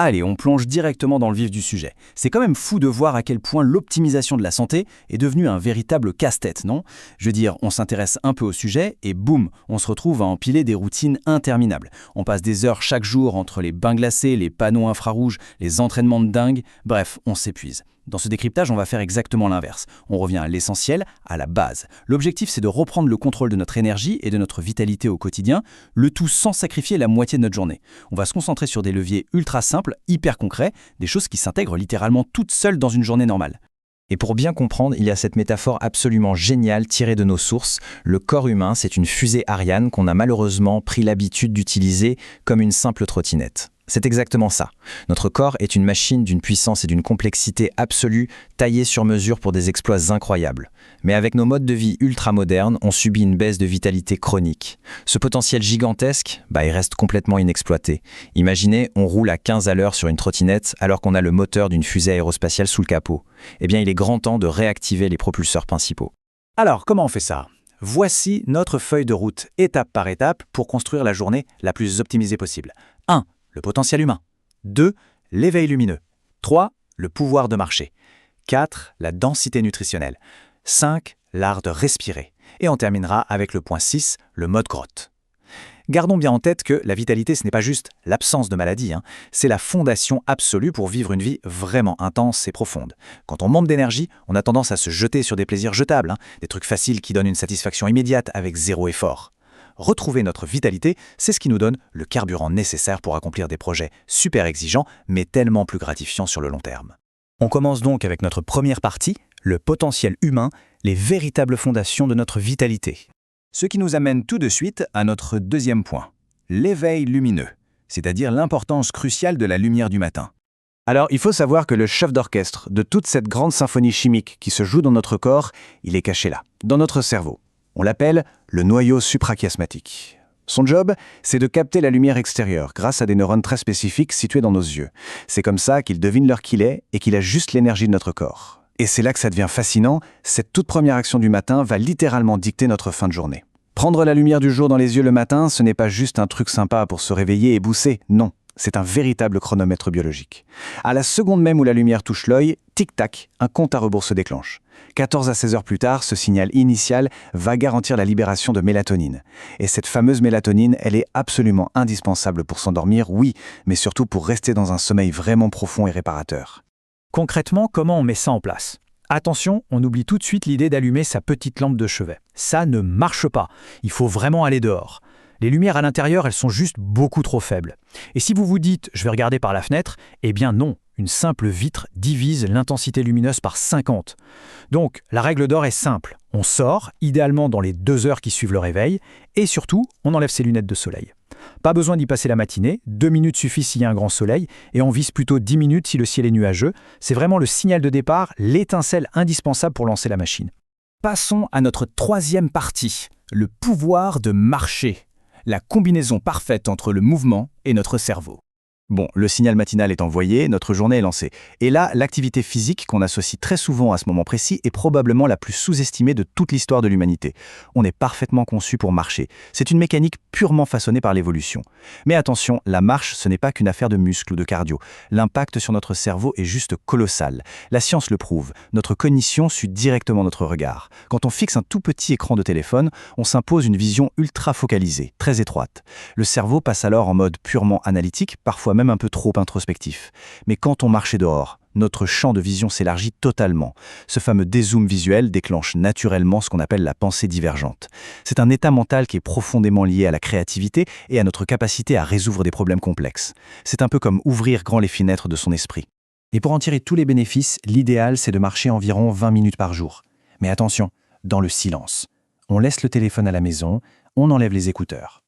Allez, on plonge directement dans le vif du sujet. C'est quand même fou de voir à quel point l'optimisation de la santé est devenue un véritable casse-tête, non? Je veux dire, on s'intéresse un peu au sujet et boum, on se retrouve à empiler des routines interminables. On passe des heures chaque jour entre les bains glacés, les panneaux infrarouges, les entraînements de dingue, bref, on s'épuise. Dans ce décryptage, on va faire exactement l'inverse. On revient à l'essentiel, à la base. L'objectif, c'est de reprendre le contrôle de notre énergie et de notre vitalité au quotidien, le tout sans sacrifier la moitié de notre journée. On va se concentrer sur des leviers ultra simples, hyper concrets, des choses qui s'intègrent littéralement toutes seules dans une journée normale. Et pour bien comprendre, il y a cette métaphore absolument géniale tirée de nos sources. Le corps humain, c'est une fusée Ariane qu'on a malheureusement pris l'habitude d'utiliser comme une simple trottinette. C'est exactement ça. Notre corps est une machine d'une puissance et d'une complexité absolue, taillée sur mesure pour des exploits incroyables. Mais avec nos modes de vie ultra modernes, on subit une baisse de vitalité chronique. Ce potentiel gigantesque, il reste complètement inexploité. Imaginez, on roule à 15 à l'heure sur une trottinette alors qu'on a le moteur d'une fusée aérospatiale sous le capot. Eh bien, il est grand temps de réactiver les propulseurs principaux. Alors, comment on fait ça ? Voici notre feuille de route, étape par étape, pour construire la journée la plus optimisée possible. 1. Le potentiel humain. 2. L'éveil lumineux. 3. Le pouvoir de marcher. 4. La densité nutritionnelle. 5. L'art de respirer. Et on terminera avec le point 6, le mode grotte. Gardons bien en tête que la vitalité, ce n'est pas juste l'absence de maladie, c'est la fondation absolue pour vivre une vie vraiment intense et profonde. Quand on manque d'énergie, on a tendance à se jeter sur des plaisirs jetables, des trucs faciles qui donnent une satisfaction immédiate avec zéro effort. Retrouver notre vitalité, c'est ce qui nous donne le carburant nécessaire pour accomplir des projets super exigeants, mais tellement plus gratifiants sur le long terme. On commence donc avec notre première partie, le potentiel humain, les véritables fondations de notre vitalité. Ce qui nous amène tout de suite à notre deuxième point, l'éveil lumineux, c'est-à-dire l'importance cruciale de la lumière du matin. Alors, il faut savoir que le chef d'orchestre de toute cette grande symphonie chimique qui se joue dans notre corps, il est caché là, dans notre cerveau. On l'appelle le noyau suprachiasmatique. Son job, c'est de capter la lumière extérieure grâce à des neurones très spécifiques situés dans nos yeux. C'est comme ça qu'il devine l'heure qu'il est et qu'il ajuste l'énergie de notre corps. Et c'est là que ça devient fascinant, cette toute première action du matin va littéralement dicter notre fin de journée. Prendre la lumière du jour dans les yeux le matin, ce n'est pas juste un truc sympa pour se réveiller et bousser, non. C'est un véritable chronomètre biologique. À la seconde même où la lumière touche l'œil, tic-tac, un compte à rebours se déclenche. 14 à 16 heures plus tard, ce signal initial va garantir la libération de mélatonine. Et cette fameuse mélatonine, elle est absolument indispensable pour s'endormir, oui, mais surtout pour rester dans un sommeil vraiment profond et réparateur. Concrètement, comment on met ça en place ? Attention, on oublie tout de suite l'idée d'allumer sa petite lampe de chevet. Ça ne marche pas. Il faut vraiment aller dehors. Les lumières à l'intérieur, elles sont juste beaucoup trop faibles. Et si vous vous dites « je vais regarder par la fenêtre », eh bien non, une simple vitre divise l'intensité lumineuse par 50. Donc, la règle d'or est simple. On sort, idéalement dans les 2 heures qui suivent le réveil, et surtout, on enlève ses lunettes de soleil. Pas besoin d'y passer la matinée, 2 minutes suffisent s'il y a un grand soleil, et on vise plutôt 10 minutes si le ciel est nuageux. C'est vraiment le signal de départ, l'étincelle indispensable pour lancer la machine. Passons à notre troisième partie, le pouvoir de marcher. La combinaison parfaite entre le mouvement et notre cerveau. Bon, le signal matinal est envoyé, notre journée est lancée. Et là, l'activité physique qu'on associe très souvent à ce moment précis est probablement la plus sous-estimée de toute l'histoire de l'humanité. On est parfaitement conçu pour marcher. C'est une mécanique purement façonnée par l'évolution. Mais attention, la marche, ce n'est pas qu'une affaire de muscles ou de cardio. L'impact sur notre cerveau est juste colossal. La science le prouve. Notre cognition suit directement notre regard. Quand on fixe un tout petit écran de téléphone, on s'impose une vision ultra focalisée, très étroite. Le cerveau passe alors en mode purement analytique, parfois même un peu trop introspectif. Mais quand on marchait dehors, notre champ de vision s'élargit totalement. Ce fameux dézoom visuel déclenche naturellement ce qu'on appelle la pensée divergente. C'est un état mental qui est profondément lié à la créativité et à notre capacité à résoudre des problèmes complexes. C'est un peu comme ouvrir grand les fenêtres de son esprit. Et pour en tirer tous les bénéfices, l'idéal c'est de marcher environ 20 minutes par jour. Mais attention, dans le silence. On laisse le téléphone à la maison, on enlève les écouteurs.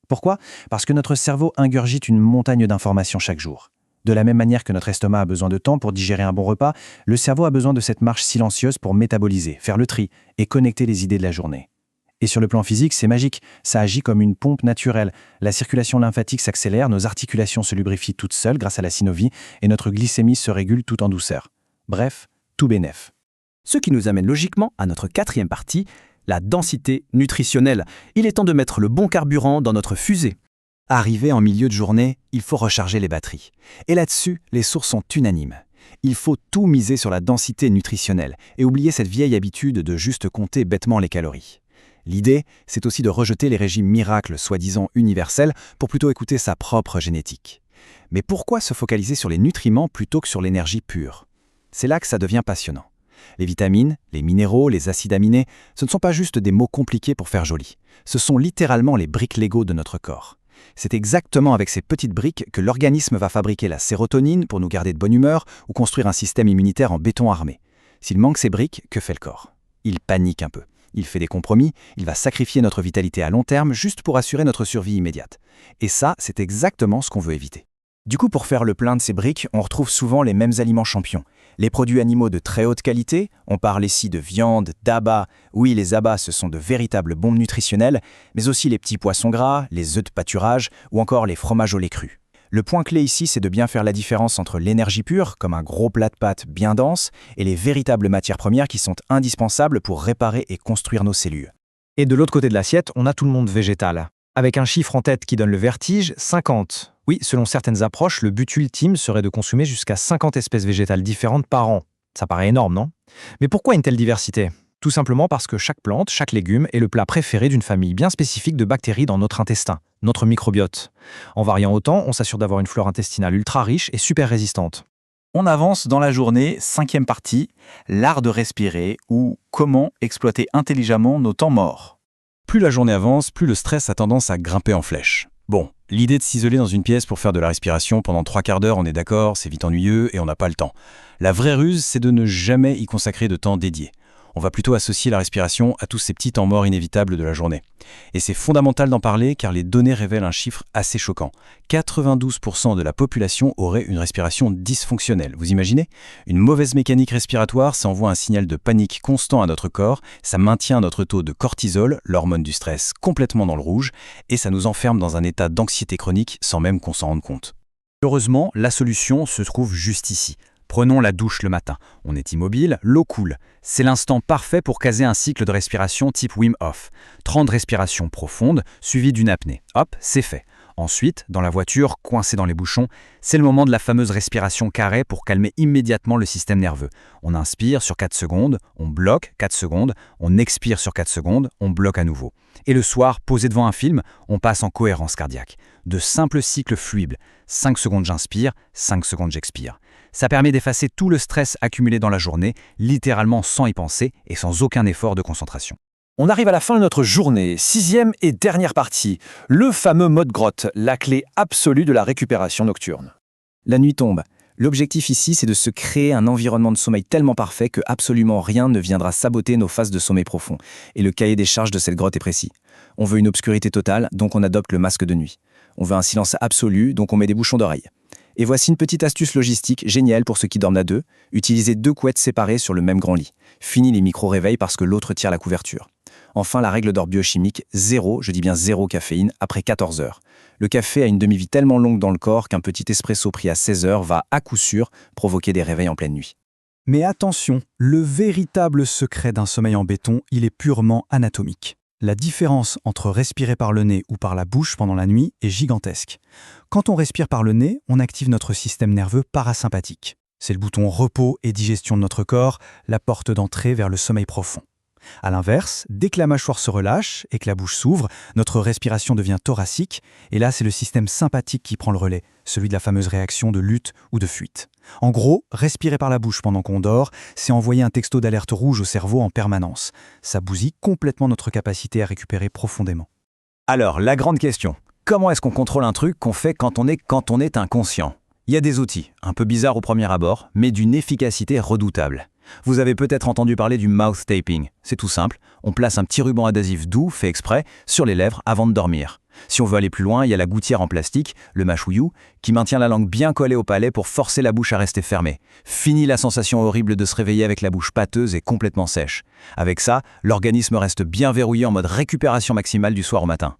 Pourquoi ? Parce que notre cerveau ingurgite une montagne d'informations chaque jour. De la même manière que notre estomac a besoin de temps pour digérer un bon repas, le cerveau a besoin de cette marche silencieuse pour métaboliser, faire le tri et connecter les idées de la journée. Et sur le plan physique, c'est magique, ça agit comme une pompe naturelle. La circulation lymphatique s'accélère, nos articulations se lubrifient toutes seules grâce à la synovie et notre glycémie se régule tout en douceur. Bref, tout bénef. Ce qui nous amène logiquement à notre quatrième partie, la densité nutritionnelle. Il est temps de mettre le bon carburant dans notre fusée. Arrivé en milieu de journée, il faut recharger les batteries. Et là-dessus, les sources sont unanimes. Il faut tout miser sur la densité nutritionnelle et oublier cette vieille habitude de juste compter bêtement les calories. L'idée, c'est aussi de rejeter les régimes miracles soi-disant universels pour plutôt écouter sa propre génétique. Mais pourquoi se focaliser sur les nutriments plutôt que sur l'énergie pure? C'est là que ça devient passionnant. Les vitamines, les minéraux, les acides aminés, ce ne sont pas juste des mots compliqués pour faire joli. Ce sont littéralement les briques Lego de notre corps. C'est exactement avec ces petites briques que l'organisme va fabriquer la sérotonine pour nous garder de bonne humeur ou construire un système immunitaire en béton armé. S'il manque ces briques, que fait le corps? Il panique un peu. Il fait des compromis, il va sacrifier notre vitalité à long terme juste pour assurer notre survie immédiate. Et ça, c'est exactement ce qu'on veut éviter. Du coup, pour faire le plein de ces briques, on retrouve souvent les mêmes aliments champions. Les produits animaux de très haute qualité, on parle ici de viande, d'abats. Oui, les abats, ce sont de véritables bombes nutritionnelles, mais aussi les petits poissons gras, les œufs de pâturage ou encore les fromages au lait cru. Le point clé ici, c'est de bien faire la différence entre l'énergie pure, comme un gros plat de pâtes bien dense, et les véritables matières premières qui sont indispensables pour réparer et construire nos cellules. Et de l'autre côté de l'assiette, on a tout le monde végétal. Avec un chiffre en tête qui donne le vertige, 50. Oui, selon certaines approches, le but ultime serait de consommer jusqu'à 50 espèces végétales différentes par an. Ça paraît énorme, non? Mais pourquoi une telle diversité? Tout simplement parce que chaque plante, chaque légume est le plat préféré d'une famille bien spécifique de bactéries dans notre intestin, notre microbiote. En variant autant, on s'assure d'avoir une flore intestinale ultra riche et super résistante. On avance dans la journée, 5e partie, l'art de respirer ou comment exploiter intelligemment nos temps morts. Plus la journée avance, plus le stress a tendance à grimper en flèche. Bon, l'idée de s'isoler dans une pièce pour faire de la respiration pendant 3 quarts d'heure, on est d'accord, c'est vite ennuyeux et on n'a pas le temps. La vraie ruse, c'est de ne jamais y consacrer de temps dédié. On va plutôt associer la respiration à tous ces petits temps morts inévitables de la journée. Et c'est fondamental d'en parler car les données révèlent un chiffre assez choquant. 92% de la population aurait une respiration dysfonctionnelle. Vous imaginez? Une mauvaise mécanique respiratoire, ça envoie un signal de panique constant à notre corps, ça maintient notre taux de cortisol, l'hormone du stress, complètement dans le rouge, et ça nous enferme dans un état d'anxiété chronique sans même qu'on s'en rende compte. Heureusement, la solution se trouve juste ici. Prenons la douche le matin. On est immobile, l'eau coule. C'est l'instant parfait pour caser un cycle de respiration type Wim Hof. 30 respirations profondes, suivies d'une apnée. Hop, c'est fait. Ensuite, dans la voiture, coincé dans les bouchons, c'est le moment de la fameuse respiration carrée pour calmer immédiatement le système nerveux. On inspire sur 4 secondes, on bloque 4 secondes, on expire sur 4 secondes, on bloque à nouveau. Et le soir, posé devant un film, on passe en cohérence cardiaque. De simples cycles fluides. 5 secondes j'inspire, 5 secondes j'expire. Ça permet d'effacer tout le stress accumulé dans la journée, littéralement sans y penser et sans aucun effort de concentration. On arrive à la fin de notre journée, 6e et dernière partie, le fameux mode grotte, la clé absolue de la récupération nocturne. La nuit tombe. L'objectif ici, c'est de se créer un environnement de sommeil tellement parfait que absolument rien ne viendra saboter nos phases de sommeil profond. Et le cahier des charges de cette grotte est précis. On veut une obscurité totale, donc on adopte le masque de nuit. On veut un silence absolu, donc on met des bouchons d'oreille. Et voici une petite astuce logistique géniale pour ceux qui dorment à deux. Utilisez 2 couettes séparées sur le même grand lit. Fini les micro-réveils parce que l'autre tire la couverture. Enfin, la règle d'or biochimique, 0, je dis bien 0 caféine, après 14 heures. Le café a une demi-vie tellement longue dans le corps qu'un petit espresso pris à 16 heures va, à coup sûr, provoquer des réveils en pleine nuit. Mais attention, le véritable secret d'un sommeil en béton, il est purement anatomique. La différence entre respirer par le nez ou par la bouche pendant la nuit est gigantesque. Quand on respire par le nez, on active notre système nerveux parasympathique. C'est le bouton repos et digestion de notre corps, la porte d'entrée vers le sommeil profond. A l'inverse, dès que la mâchoire se relâche et que la bouche s'ouvre, notre respiration devient thoracique, et là c'est le système sympathique qui prend le relais, celui de la fameuse réaction de lutte ou de fuite. En gros, respirer par la bouche pendant qu'on dort, c'est envoyer un texto d'alerte rouge au cerveau en permanence. Ça bousille complètement notre capacité à récupérer profondément. Alors, la grande question, comment est-ce qu'on contrôle un truc qu'on fait quand on est inconscient? Il y a des outils, un peu bizarres au premier abord, mais d'une efficacité redoutable. Vous avez peut-être entendu parler du mouth taping. C'est tout simple, on place un petit ruban adhésif doux, fait exprès, sur les lèvres avant de dormir. Si on veut aller plus loin, il y a la gouttière en plastique, le mâchouillou, qui maintient la langue bien collée au palais pour forcer la bouche à rester fermée. Fini la sensation horrible de se réveiller avec la bouche pâteuse et complètement sèche. Avec ça, l'organisme reste bien verrouillé en mode récupération maximale du soir au matin.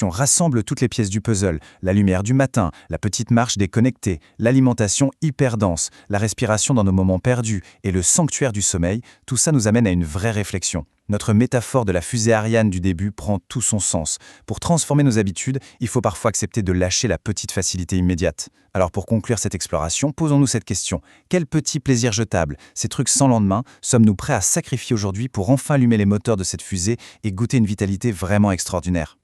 Rassemble toutes les pièces du puzzle, la lumière du matin, la petite marche déconnectée, l'alimentation hyper dense, la respiration dans nos moments perdus et le sanctuaire du sommeil, tout ça nous amène à une vraie réflexion. Notre métaphore de la fusée Ariane du début prend tout son sens. Pour transformer nos habitudes, il faut parfois accepter de lâcher la petite facilité immédiate. Alors pour conclure cette exploration, posons-nous cette question. Quel petit plaisir jetable, ces trucs sans lendemain, sommes-nous prêts à sacrifier aujourd'hui pour enfin allumer les moteurs de cette fusée et goûter une vitalité vraiment extraordinaire ?